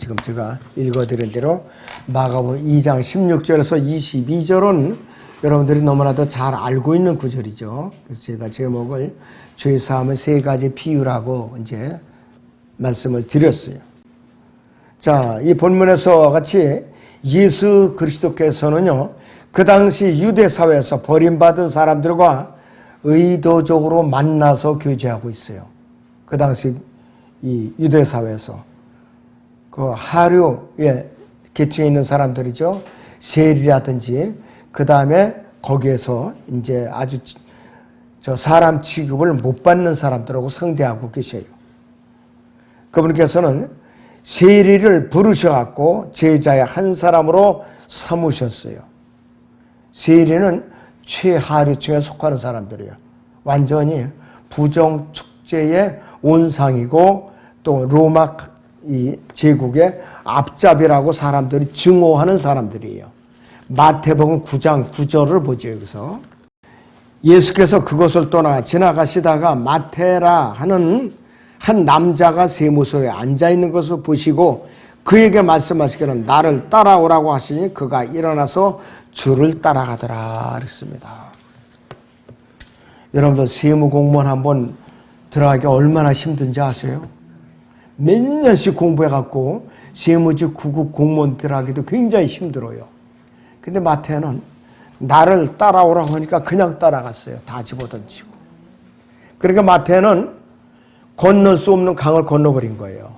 지금 제가 읽어드린 대로 마가복음 2장 16절에서 22절은 여러분들이 너무나도 잘 알고 있는 구절이죠. 그래서 제가 제목을 죄사함의 세 가지 비유라고 이제 말씀을 드렸어요. 자, 이 본문에서 같이 예수 그리스도께서는요, 그 당시 유대 사회에서 버림받은 사람들과 의도적으로 만나서 교제하고 있어요. 그 당시 이 유대 사회에서 그 하류에 계층에 있는 사람들이죠. 세리라든지 그 다음에 거기에서 이제 아주 저 사람 취급을 못 받는 사람들하고 상대하고 계셔요. 그분께서는 세리를 부르셔갖고 제자의 한 사람으로 삼으셨어요. 세리는 최하류층에 속하는 사람들이에요. 완전히 부정축제의 온상이고 또 로마 이 제국의 앞잡이라고 사람들이 증오하는 사람들이에요. 마태복음 9장 9절을 보죠. 여기서 예수께서 그곳을 떠나 지나가시다가 마태라 하는 한 남자가 세무소에 앉아있는 것을 보시고 그에게 말씀하시기를 나를 따라오라고 하시니 그가 일어나서 주를 따라가더라 그랬습니다. 여러분들 세무공무원 한번 들어가기 얼마나 힘든지 아세요? 몇 년씩 공부해갖고 세무직 9급 공무원 들어가기도 굉장히 힘들어요. 근데 마태는 나를 따라오라고 하니까 그냥 따라갔어요. 다 집어던지고. 그러니까 마태는 건널 수 없는 강을 건너버린 거예요.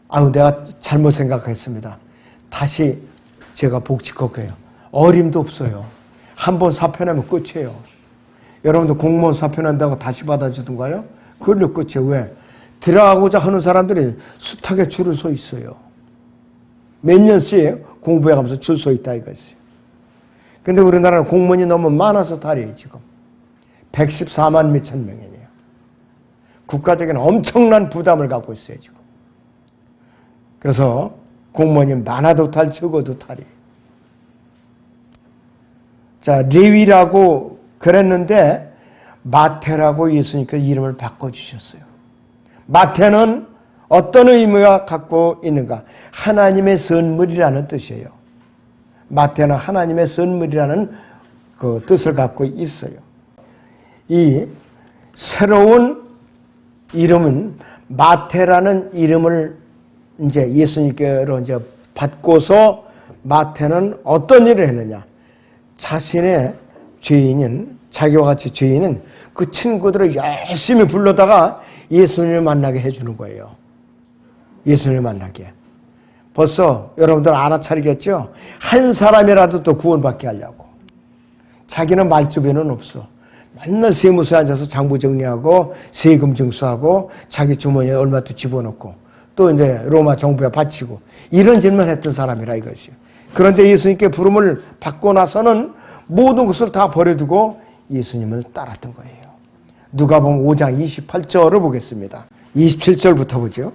아유, 내가 잘못 생각했습니다. 다시 제가 복직할게요. 어림도 없어요. 한 번 사표내면 끝이에요. 여러분들 공무원 사표낸다고 다시 받아주던가요? 그걸로 끝이에요. 왜? 들어가고자 하는 사람들이 숱하게 줄을 서 있어요. 몇 년씩 공부해가면서 줄 서 있다 이거였어요. 근데 우리나라는 공무원이 너무 많아서 다리에요, 지금. 114만 몇천 명이에요. 국가적인 엄청난 부담을 갖고 있어요, 지금. 그래서 공무원이 많아도 탈, 적어도 탈이에요. 자, 레위라고 그랬는데 마태라고 예수님께서 이름을 바꿔주셨어요. 마태는 어떤 의미가 갖고 있는가? 하나님의 선물이라는 뜻이에요. 마태는 하나님의 선물이라는 그 뜻을 갖고 있어요. 이 새로운 이름은 마태라는 이름을 이제 예수님께로 이제 받고서 마태는 어떤 일을 했느냐? 자신의 죄인인 자기와 같이 죄인은 그 친구들을 열심히 불러다가 예수님을 만나게 해주는 거예요. 예수님을 만나게. 벌써 여러분들 알아차리겠죠? 한 사람이라도 또 구원받게 하려고. 자기는 말주변은 없어. 맨날 세무서에 앉아서 장부 정리하고 세금 징수하고 자기 주머니에 얼마 또 집어넣고 또 이제 로마 정부에 바치고 이런 짓만 했던 사람이라 이것이요. 그런데 예수님께 부름을 받고 나서는 모든 것을 다 버려두고 예수님을 따랐던 거예요. 누가복음 5장 28절을 보겠습니다. 27절부터 보죠.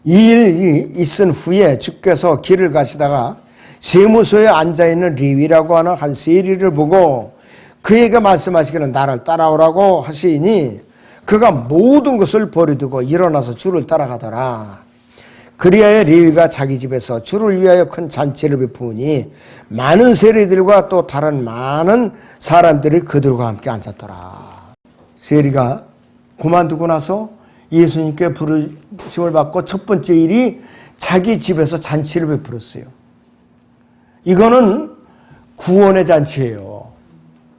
이 일이 있은 후에 주께서 길을 가시다가 세무소에 앉아있는 레위라고 하는 한 세리를 보고 그에게 말씀하시기를 나를 따라오라고 하시니 그가 모든 것을 버려두고 일어나서 주를 따라가더라. 그리하여 레위가 자기 집에서 주를 위하여 큰 잔치를 베푸니 많은 세리들과 또 다른 많은 사람들이 그들과 함께 앉았더라. 세리가 그만두고 나서 예수님께 부르심을 받고 첫 번째 일이 자기 집에서 잔치를 베풀었어요. 이거는 구원의 잔치예요.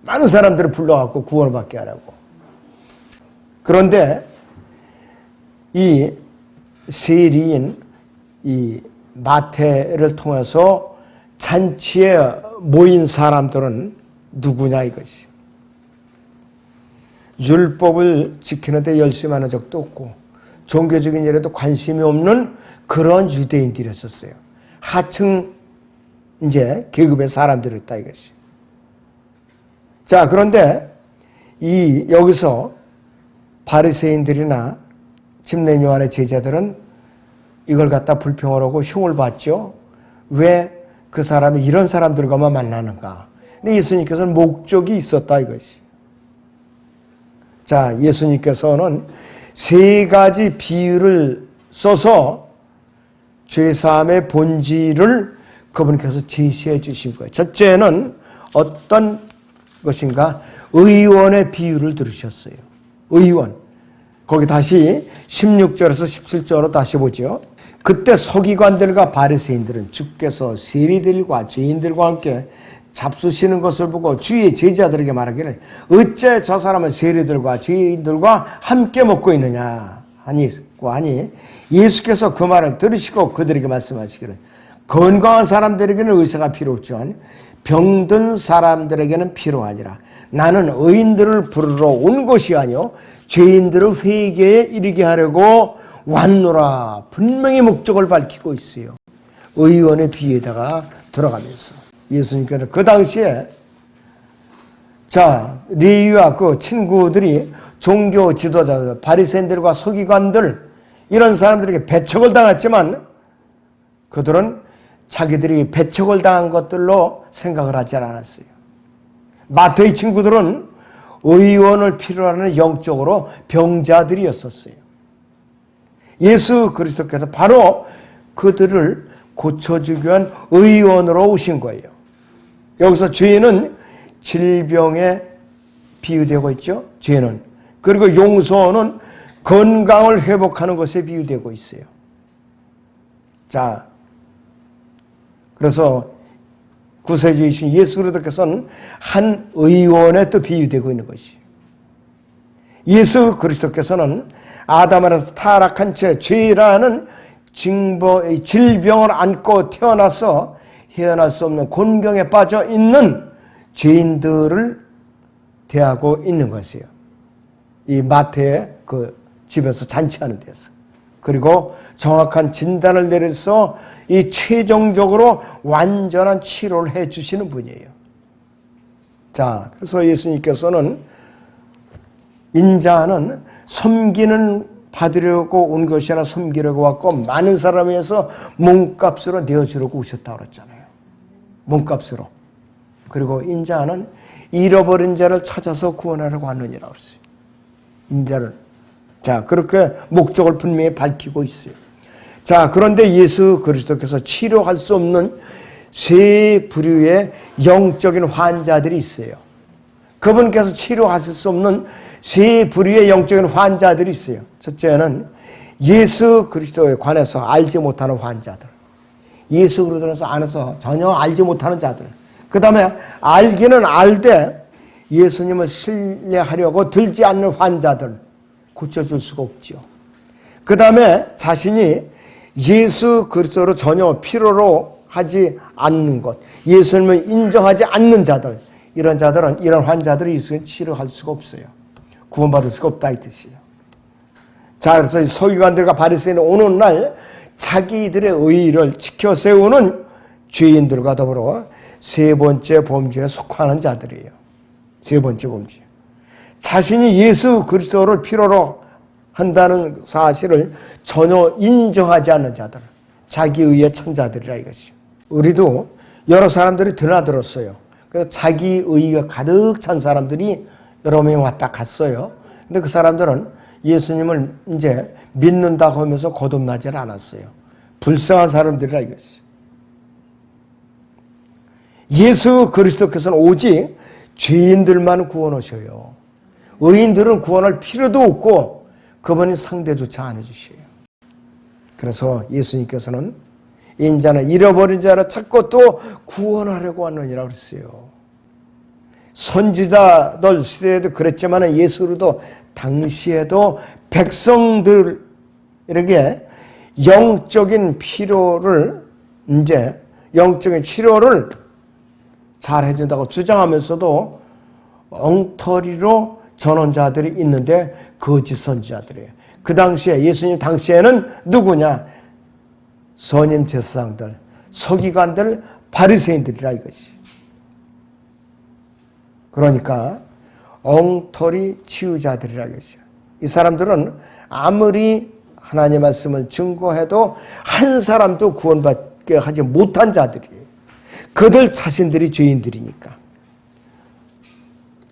많은 사람들을 불러갖고 구원을 받게 하라고. 그런데 이 세리인 이 마태를 통해서 잔치에 모인 사람들은 누구냐 이것이. 율법을 지키는데 열심히 하는 적도 없고 종교적인 일에도 관심이 없는 그런 유대인들이었어요. 하층 이제 계급의 사람들이었다 이것이. 자, 그런데 이 여기서 바리새인들이나 집례 요한의 제자들은 이걸 갖다 불평을 하고 흉을 봤죠. 왜 그 사람이 이런 사람들과만 만나는가? 근데 예수님께서는 목적이 있었다 이것이. 자, 예수님께서는 세 가지 비유를 써서 죄사함의 본질을 그분께서 제시해 주신 거예요. 첫째는 어떤 것인가? 의원의 비유를 들으셨어요. 의원. 거기 다시 16절에서 17절로 다시 보죠. 그때 서기관들과 바리새인들은 주께서 세리들과 죄인들과 함께 잡수시는 것을 보고 주의 제자들에게 말하기를 어째 저 사람은 세리들과 죄인들과 함께 먹고 있느냐 하니 예수께서 그 말을 들으시고 그들에게 말씀하시기를 건강한 사람들에게는 의사가 필요 없지만 병든 사람들에게는 필요하니라. 나는 의인들을 부르러 온 것이 아니요 죄인들을 회개에 이르게 하려고 왔노라. 분명히 목적을 밝히고 있어요. 의원의 비유에다가 들어가면서 예수님께서 그 당시에 레위와 그 친구들이 종교 지도자들, 바리새인들과 서기관들 이런 사람들에게 배척을 당했지만 그들은 자기들이 배척을 당한 것들로 생각을 하지 않았어요. 마태의 친구들은 의원을 필요로 하는 영적으로 병자들이었었어요. 예수 그리스도께서 바로 그들을 고쳐주기 위한 의원으로 오신 거예요. 여기서 죄는 질병에 비유되고 있죠. 죄는. 그리고 용서는 건강을 회복하는 것에 비유되고 있어요. 자, 그래서 구세주이신 예수 그리스도께서는 한 의원에 또 비유되고 있는 것이에요. 예수 그리스도께서는 아담 안에서 타락한 채 죄라는 질병을 안고 태어나서 헤어날 수 없는 곤경에 빠져 있는 죄인들을 대하고 있는 것이에요. 이 마태의 그 집에서 잔치하는 데서. 그리고 정확한 진단을 내려서 이 최종적으로 완전한 치료를 해 주시는 분이에요. 자, 그래서 예수님께서는 인자는 섬기는 받으려고 온 것이 아니라 섬기려고 왔고 많은 사람에 의해서 몸값으로 내어주려고 오셨다고 그랬잖아요. 몸값으로. 그리고 인자는 잃어버린 자를 찾아서 구원하려고 왔느니라고 그랬어요. 인자를. 자, 그렇게 목적을 분명히 밝히고 있어요. 자, 그런데 예수 그리스도께서 치료할 수 없는 세 부류의 영적인 환자들이 있어요. 그분께서 치료하실 수 없는 세 부류의 영적인 환자들이 있어요. 첫째는 예수 그리스도에 관해서 알지 못하는 환자들. 예수 그리스도에서 안에서 전혀 알지 못하는 자들. 그 다음에 알기는 알되 예수님을 신뢰하려고 들지 않는 환자들. 고쳐줄 수가 없죠. 그 다음에 자신이 예수 그리스도로 전혀 필요로 하지 않는 것. 예수님을 인정하지 않는 자들. 이런 자들은, 이런 환자들이 있으면 치료할 수가 없어요. 구원받을 수가 없다 이 뜻이에요. 자, 그래서 서기관들과 바리새인은 오는 날 자기들의 의의를 지켜 세우는 죄인들과 더불어 세 번째 범죄에 속하는 자들이에요. 세 번째 범죄. 자신이 예수 그리스도를 필요로 한다는 사실을 전혀 인정하지 않는 자들. 자기 의의 천자들이라 이것이. 우리도 여러 사람들이 드나들었어요. 그래서 자기 의의가 가득 찬 사람들이 여러 명이 왔다 갔어요. 근데 그 사람들은 예수님을 이제 믿는다고 하면서 거듭나질 않았어요. 불쌍한 사람들이라 이것이. 예수 그리스도께서는 오직 죄인들만 구원하셔요. 의인들은 구원할 필요도 없고 그분이 상대조차 안 해주셔요. 그래서 예수님께서는 인자는 잃어버린 자를 찾고 또 구원하려고 왔느니라 그랬어요. 선지자들 시대에도 그랬지만 예수로도 당시에도 백성들에게 영적인 필요를 이제 영적인 치료를 잘 해준다고 주장하면서도 엉터리로 전언자들이 있는데 거짓 선지자들이에요. 그 당시에 예수님 당시에는 누구냐? 선임 제사장들, 서기관들, 바리새인들이라 이것이. 그러니까 엉터리 치유자들이라 이것이야. 이 사람들은 아무리 하나님의 말씀을 증거해도 한 사람도 구원받게 하지 못한 자들이에요. 그들 자신들이 죄인들이니까.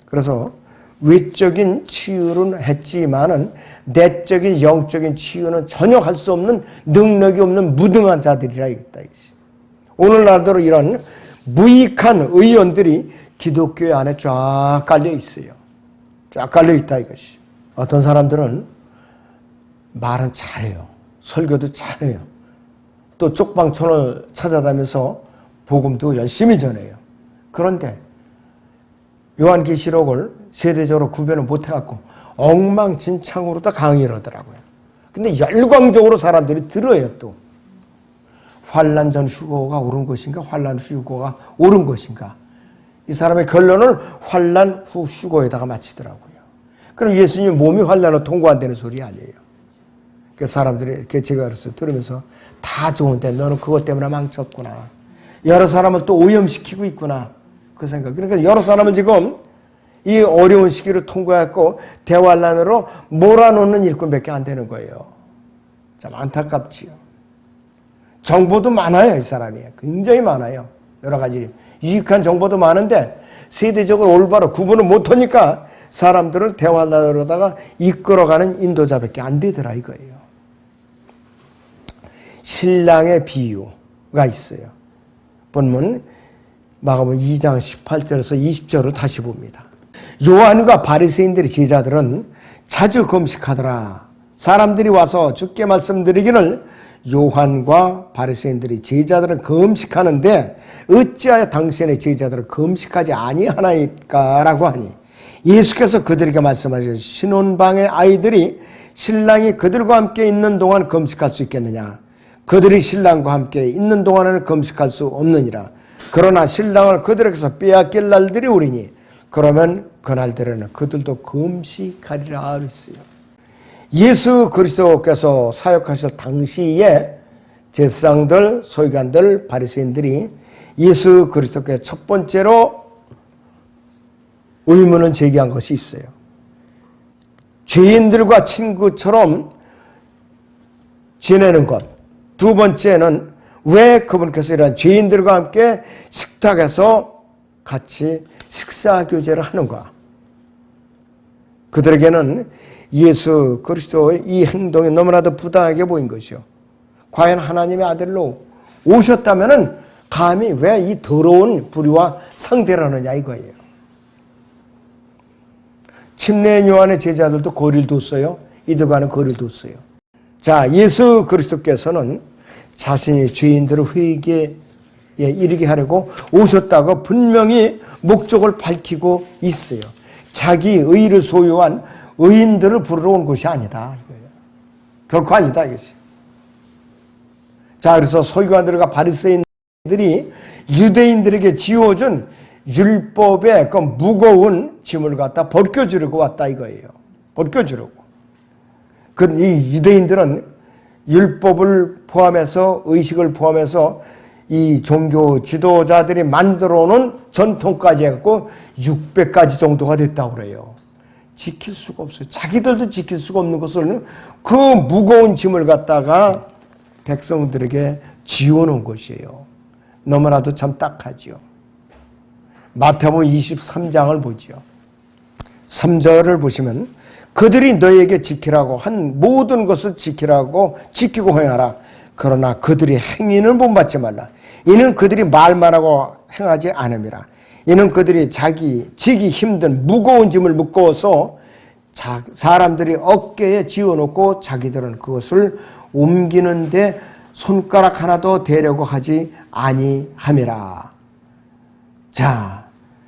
그래서 외적인 치유는 했지만은 내적인 영적인 치유는 전혀 할 수 없는 능력이 없는 무능한 자들이라 있다. 오늘날도 이런 무익한 의원들이 기독교 안에 쫙 깔려 있어요. 쫙 깔려 있다 이것이. 어떤 사람들은 말은 잘해요. 설교도 잘해요. 또 쪽방촌을 찾아다니면서 복음도 열심히 전해요. 그런데 요한계시록을 세대적으로 구별을 못해갖고 엉망진창으로 다 강의를 하더라고요. 근데 열광적으로 사람들이 들어요. 또 환난 전 휴거가 옳은 것인가, 환난 후 휴거가 옳은 것인가, 이 사람의 결론을 환난 후 휴거에다가 마치더라고요. 그럼 예수님 몸이 환난을 통과한다는 소리 아니에요. 그 사람들이 제가 그래서 들으면서 다 좋은데 너는 그것 때문에 망쳤구나, 여러 사람을 또 오염시키고 있구나, 그 생각. 그러니까 여러 사람은 지금 이 어려운 시기를 통과했고 대환란으로 몰아놓는 일꾼밖에 안 되는 거예요. 참 안타깝지요. 정보도 많아요. 이 사람이 굉장히 많아요. 여러 가지 유익한 정보도 많은데 세대적으로 올바로 구분을 못하니까 사람들을 대환란으로다가 이끌어가는 인도자밖에 안 되더라 이거예요. 신랑의 비유가 있어요. 본문 마가복음 2장 18절에서 20절을 다시 봅니다. 요한과 바리새인들의 제자들은 자주 금식하더라. 사람들이 와서 주께 말씀드리기를 요한과 바리새인들이 제자들은 금식하는데 어찌하여 당신의 제자들은 금식하지 아니하나이까라고 하니, 예수께서 그들에게 말씀하시되 신혼방의 아이들이 신랑이 그들과 함께 있는 동안 금식할 수 있겠느냐? 그들이 신랑과 함께 있는 동안에는 금식할 수 없느니라. 그러나 신랑을 그들에게서 빼앗길 날들이 오리니 그러면 그날들에는 그들도 금식하리라 그랬어요. 예수 그리스도께서 사역하실 당시에 제사장들, 서기관들, 바리새인들이 예수 그리스도께 첫 번째로 의문을 제기한 것이 있어요. 죄인들과 친구처럼 지내는 것. 두 번째는 왜 그분께서 이런 죄인들과 함께 식탁에서 같이 식사 교제를 하는가? 그들에게는 예수 그리스도의 이 행동이 너무나도 부당하게 보인 것이요. 과연 하나님의 아들로 오셨다면 감히 왜 이 더러운 부류와 상대를 하느냐 이거예요. 침례인 요한의 제자들도 거리를 뒀어요. 이들과는 거리를 뒀어요. 자, 예수 그리스도께서는 자신이 죄인들을 회개에 이르게 하려고 오셨다고 분명히 목적을 밝히고 있어요. 자기 의를 소유한 의인들을 부르러 온 것이 아니다. 결코 아니다 이것이. 자, 그래서 서기관들과 바리새인들이 유대인들에게 지어준 율법의 그 무거운 짐을 갖다 벗겨주려고 왔다 이거예요. 벗겨주려고. 이 유대인들은 율법을 포함해서, 의식을 포함해서 이 종교 지도자들이 만들어 놓은 전통까지 해갖고 600가지 정도가 됐다고 그래요. 지킬 수가 없어요. 자기들도 지킬 수가 없는 것을 그 무거운 짐을 갖다가 백성들에게 지어놓은 것이에요. 너무나도 참 딱하지요. 마태복음 23장을 보지요. 3절을 보시면 그들이 너에게 지키라고 한 모든 것을 지키라고 지키고 행하라. 그러나 그들이 행위는 본받지 말라. 이는 그들이 말만 하고 행하지 않음이라. 이는 그들이 지기 힘든 무거운 짐을 묶어서 사람들이 어깨에 지어놓고 자기들은 그것을 옮기는데 손가락 하나도 대려고 하지 아니함이라. 자,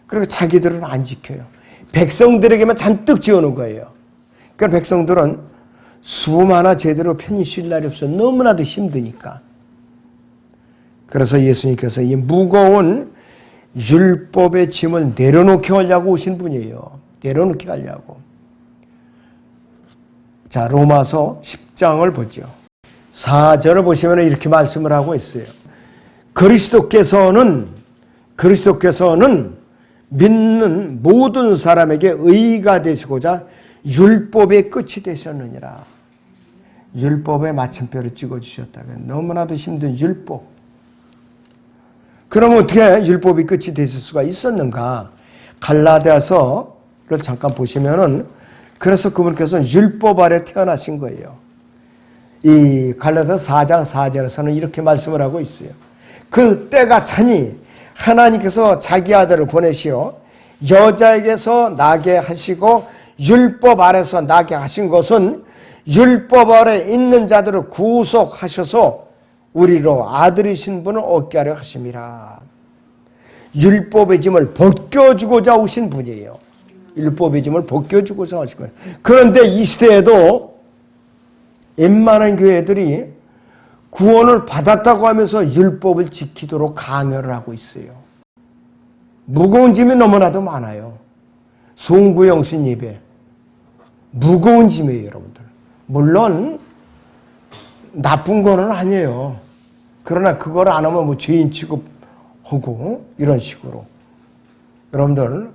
그리고 자기들은 안 지켜요. 백성들에게만 잔뜩 지어놓은 거예요. 그러니까 백성들은 숨 하나 제대로 편히 쉴 날이 없어요. 너무나도 힘드니까. 그래서 예수님께서 이 무거운 율법의 짐을 내려놓게 하려고 오신 분이에요. 내려놓게 하려고. 자, 로마서 10장을 보죠. 4절을 보시면 이렇게 말씀을 하고 있어요. 그리스도께서는 믿는 모든 사람에게 의가 되시고자 율법의 끝이 되셨느니라. 율법에 마침표를 찍어주셨다고. 너무나도 힘든 율법. 그럼 어떻게 율법이 끝이 되실 수가 있었는가? 갈라디아서를 잠깐 보시면은 그래서 그분께서는 율법 아래 태어나신 거예요. 이 갈라디아서 4장 4절에서는 이렇게 말씀을 하고 있어요. 그 때가 차니 하나님께서 자기 아들을 보내시어 여자에게서 나게 하시고 율법 아래서 나게 하신 것은 율법 아래 있는 자들을 구속하셔서 우리로 아들이신 분을 얻게 하려 하심이라. 율법의 짐을 벗겨주고자 오신 분이에요. 율법의 짐을 벗겨주고자 하신 거예요. 그런데 이 시대에도 웬만한 교회들이 구원을 받았다고 하면서 율법을 지키도록 강요를 하고 있어요. 무거운 짐이 너무나도 많아요. 송구영신 예배 무거운 짐이에요, 여러분들. 물론 나쁜 거는 아니에요. 그러나 그걸 안 하면 뭐 죄인 취급하고 이런 식으로. 여러분들,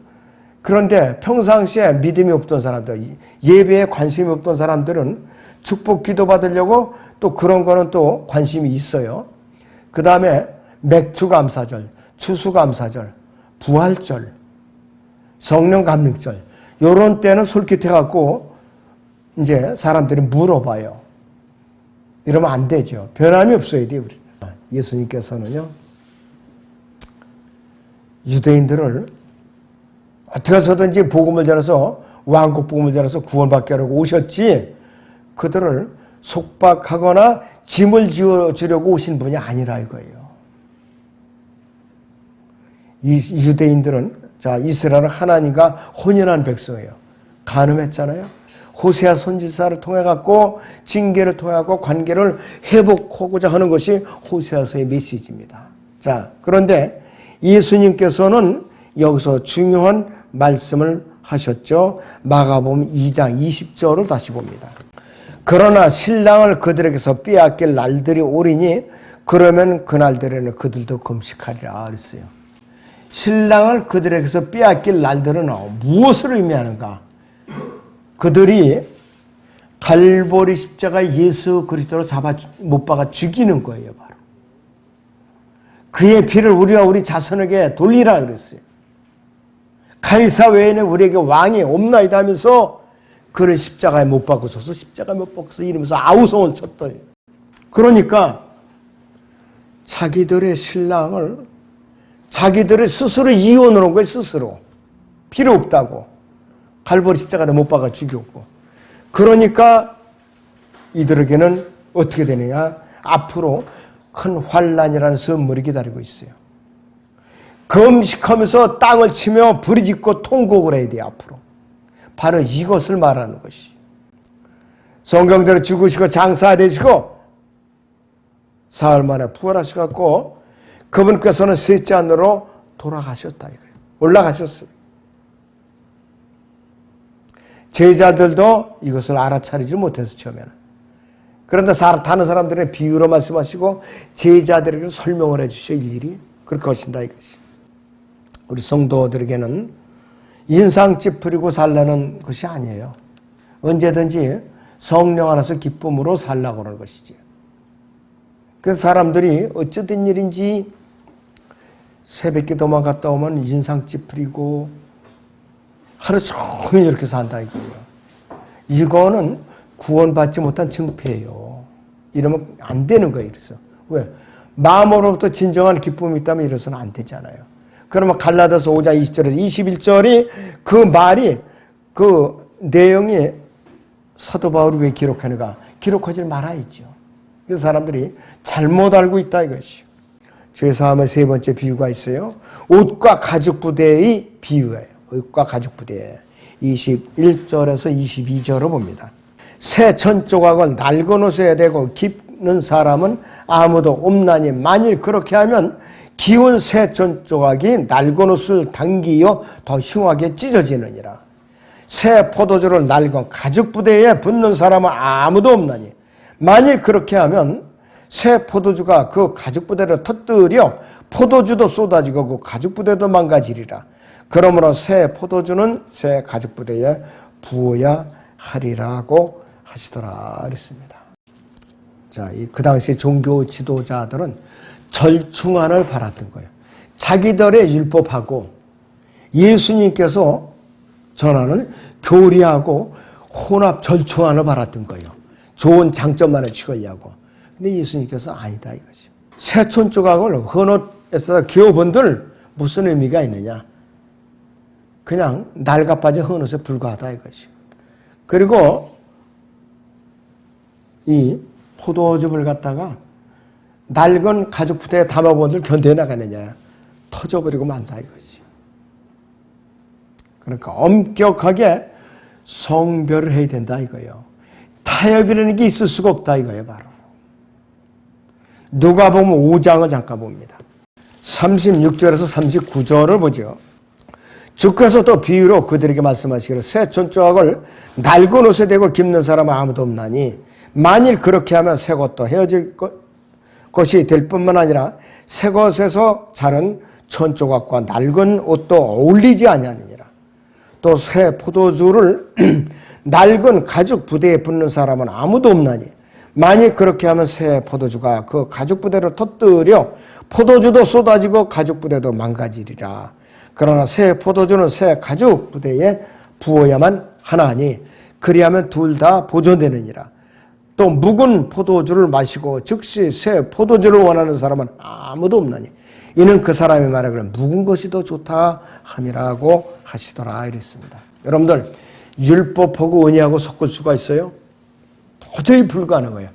그런데 평상시에 믿음이 없던 사람들, 예배에 관심이 없던 사람들은 축복 기도 받으려고 또 그런 거는 또 관심이 있어요. 그 다음에 맥주감사절, 추수감사절, 부활절, 성령감림절 요런 때는 솔깃해갖고 이제 사람들이 물어봐요. 이러면 안 되죠. 변함이 없어야 돼요. 우리. 예수님께서는요, 유대인들을 어떻게 해서든지 복음을 전해서 왕국 복음을 전해서 구원받게 하려고 오셨지 그들을 속박하거나 짐을 지어주려고 오신 분이 아니라 이거예요. 이 유대인들은 자 이스라엘은 하나님과 혼연한 백성이에요. 간음했잖아요. 호세아 선지자를 통해 갖고 징계를 통해 갖고 관계를 회복하고자 하는 것이 호세아서의 메시지입니다. 자, 그런데 예수님께서는 여기서 중요한 말씀을 하셨죠. 마가복음 2장 20절을 다시 봅니다. 그러나 신랑을 그들에게서 빼앗길 날들이 오리니 그러면 그 날들에는 그들도 금식하리라 그랬어요. 신랑을 그들에게서 빼앗길 날들은 무엇을 의미하는가? 그들이 갈보리 십자가 예수 그리스도로 못 박아 죽이는 거예요. 바로 그의 피를 우리와 우리 자손에게 돌리라 그랬어요. 가이사 외에는 우리에게 왕이 없나이다 하면서 그를 십자가에 못 박고서서 십자가에 못 박고서 이러면서 아우성을 쳤더니 그러니까 자기들의 신랑을 자기들의 스스로 이혼을 한 거예요. 스스로 필요 없다고 갈보리 십자가에 못 박아 죽였고 그러니까 이들에게는 어떻게 되느냐 앞으로 큰 환난이라는 선물이 기다리고 있어요. 금식하면서 땅을 치며 부르짖고 통곡을 해야 돼요. 앞으로 바로 이것을 말하는 것이 성경대로 죽으시고 장사되시고 사흘 만에 부활하셔갖고 그분께서는 셋째 하늘로 돌아가셨다 이거예요. 올라가셨어요. 제자들도 이것을 알아차리지 못해서 처음에는. 그런데 다른 사람들은 비유로 말씀하시고 제자들에게 설명을 해주셔 일일이 그렇게 하신다 이것이. 우리 성도들에게는 인상 찌푸리고 살라는 것이 아니에요. 언제든지 성령 안에서 기쁨으로 살라고 하는 것이지. 그래서 사람들이 어쩌된 일인지 새벽기도만 갔다 오면 인상 찌푸리고 하루 종일 이렇게 산다 이거예요. 이거는 구원받지 못한 증표예요. 이러면 안 되는 거예요. 이래서 왜? 마음으로부터 진정한 기쁨이 있다면 이래서는 안 되잖아요. 그러면 갈라디아서 5장 20절에서 21절이 그 말이 그 내용이 사도 바울이 왜 기록하는가? 기록하지 말아야죠. 그래서 사람들이 잘못 알고 있다 이것이. 죄사함의 세 번째 비유가 있어요. 옷과 가죽 부대의 비유예요. 옷과 가죽 부대 21절에서 22절을 봅니다. 새 천조각을 낡은 옷에 대고 깁는 사람은 아무도 없나니 만일 그렇게 하면 기운 새 천조각이 낡은 옷을 당기어 더 흉하게 찢어지느니라. 새 포도주를 낡은 가죽 부대에 붓는 사람은 아무도 없나니 만일 그렇게 하면 새 포도주가 그 가죽 부대를 터뜨려 포도주도 쏟아지고 그 가죽 부대도 망가지리라. 그러므로 새 포도주는 새 가죽 부대에 부어야 하리라고 하시더라 그랬습니다. 자, 그 당시 종교 지도자들은 절충안을 바랐던 거예요. 자기들의 율법하고 예수님께서 전하는 교리하고 혼합 절충안을 바랐던 거예요. 좋은 장점만을 취하려고. 근데 예수님께서 아니다 이것이요. 새촌 조각을 헌옷에서 기어본들 무슨 의미가 있느냐. 그냥 낡아 빠진 헌옷에 불과하다 이것이요. 그리고 이 포도즙을 갖다가 낡은 가죽 부대에 담아본들 견뎌나가느냐. 터져버리고 만다 이것이요. 그러니까 엄격하게 성별을 해야 된다 이거예요. 타협이라는 게 있을 수가 없다 이거예요. 바로 누가복음 5장을 잠깐 봅니다. 36절에서 39절을 보죠. 주께서 또 비유로 그들에게 말씀하시기를 새 촌조각을 낡은 옷에 대고 깁는 사람은 아무도 없나니 만일 그렇게 하면 새 것도 헤어질 것이 될 뿐만 아니라 새 것에서 자른 촌조각과 낡은 옷도 어울리지 아니하느니라. 또 새 포도주를 낡은 가죽 부대에 붓는 사람은 아무도 없나니 만일 그렇게 하면 새 포도주가 그 가죽 부대로 터뜨려 포도주도 쏟아지고 가죽 부대도 망가지리라. 그러나 새 포도주는 새 가죽 부대에 부어야만 하나니 그리하면 둘 다 보존되느니라. 또 묵은 포도주를 마시고 즉시 새 포도주를 원하는 사람은 아무도 없나니 이는 그 사람의 말에 그래 묵은 것이 더 좋다 함이라고 하시더라 이랬습니다. 여러분들 율법하고 은혜하고 섞을 수가 있어요? 도저히 불가능해요.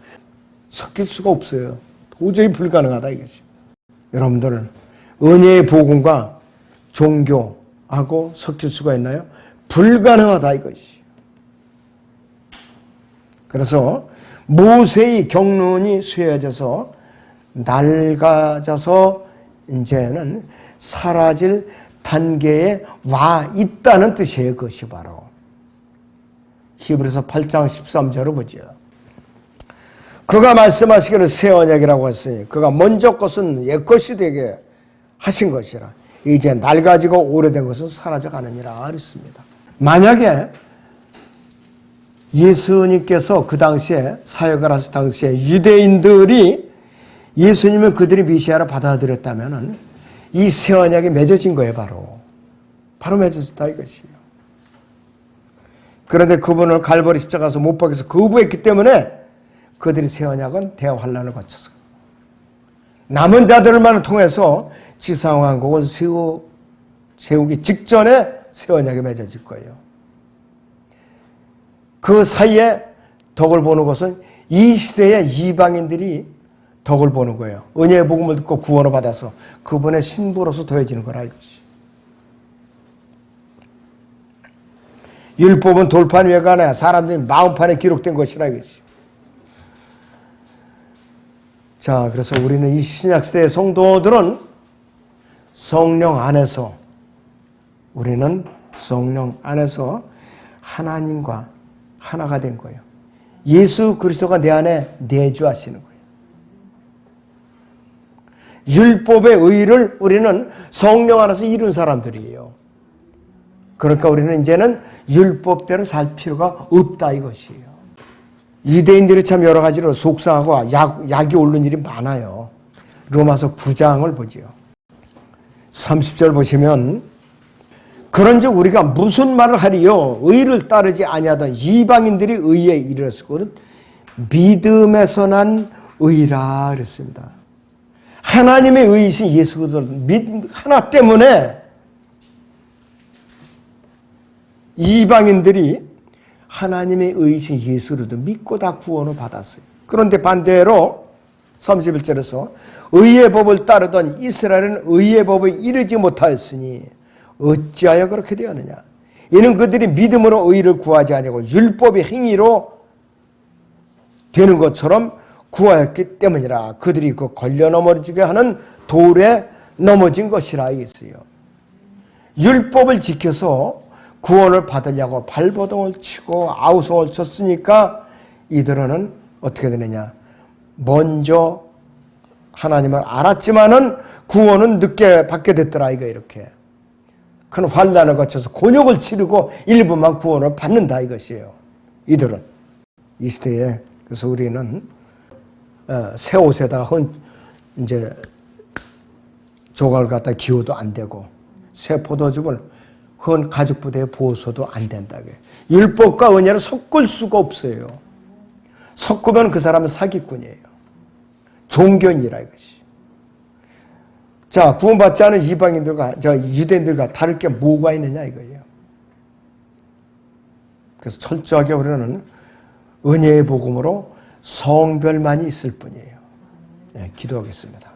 섞일 수가 없어요. 도저히 불가능하다 이것이. 여러분들 은혜의 복음과 종교하고 섞일 수가 있나요? 불가능하다 이것이. 그래서 모세의 경륜이 쇠해져서 낡아져서 이제는 사라질 단계에 와 있다는 뜻이에요. 그것이 바로 히브리서 8장 13절을 보죠. 그가 말씀하시기를 새 언약이라고 했으니 그가 먼저 것은 옛것이 되게 하신 것이라 이제 낡아지고 오래된 것은 사라져가느니라 그랬습니다. 만약에 예수님께서 그 당시에 사역을 하실 당시에 유대인들이 예수님을 그들이 메시아로 받아들였다면 이 새 언약이 맺어진 거예요. 바로 맺어졌다 이것이에요. 그런데 그분을 갈보리 십자가에서 못 박혀서 거부했기 때문에 그들이 새 언약은 대환란을 거쳐서 남은 자들만 통해서 지상왕국을 세우기 직전에 새 언약이 맺어질 거예요. 그 사이에 덕을 보는 것은 이 시대의 이방인들이 덕을 보는 거예요. 은혜의 복음을 듣고 구원을 받아서 그분의 신부로서 더해지는 걸 알지. 율법은 돌판 위에 가나 사람들이 마음판에 기록된 것이라 이것이. 자, 그래서 우리는 이 신약시대의 성도들은 성령 안에서 우리는 성령 안에서 하나님과 하나가 된 거예요. 예수 그리스도가 내 안에 내주하시는 거예요. 율법의 의를 우리는 성령 안에서 이룬 사람들이에요. 그러니까 우리는 이제는 율법대로 살 필요가 없다 이것이에요. 유대인들이 참 여러 가지로 속상하고 약이 오르는 일이 많아요. 로마서 9장을 보지요. 30절 보시면 그런즉 우리가 무슨 말을 하리요? 의를 따르지 아니하던 이방인들이 의에 이르렀거든 믿음에서 난 의라 그랬습니다. 하나님의 의이신 예수 그리스도 하나 때문에 이방인들이 하나님의 의이신 예수 그리스도 믿고 다 구원을 받았어요. 그런데 반대로 31절에서 의의 법을 따르던 이스라엘은 의의 법에 이르지 못하였으니 어찌하여 그렇게 되었느냐? 이는 그들이 믿음으로 의를 구하지 아니하고 율법의 행위로 되는 것처럼 구하였기 때문이라. 그들이 그 걸려 넘어지게 하는 돌에 넘어진 것이라 이랬어요. 율법을 지켜서 구원을 받으려고 발버둥을 치고 아우성을 쳤으니까 이들은 어떻게 되느냐? 먼저 하나님을 알았지만은 구원은 늦게 받게 됐더라 이거 이렇게. 큰 환난을 거쳐서 곤욕을 치르고 일부만 구원을 받는다 이것이에요. 이들은 이 시대에. 그래서 우리는 새 옷에다가 이제 조각을 갖다 기워도 안 되고 새 포도즙을 헌 가죽 부대에 부어서도 안 된다. 율법과 은혜를 섞을 수가 없어요. 섞으면 그 사람은 사기꾼이에요. 종견이라 이것이. 자, 구원받지 않은 이방인들과 유대인들과 다를 게 뭐가 있느냐 이거예요. 그래서 철저하게 우리는 은혜의 복음으로 성별만이 있을 뿐이에요. 네, 기도하겠습니다.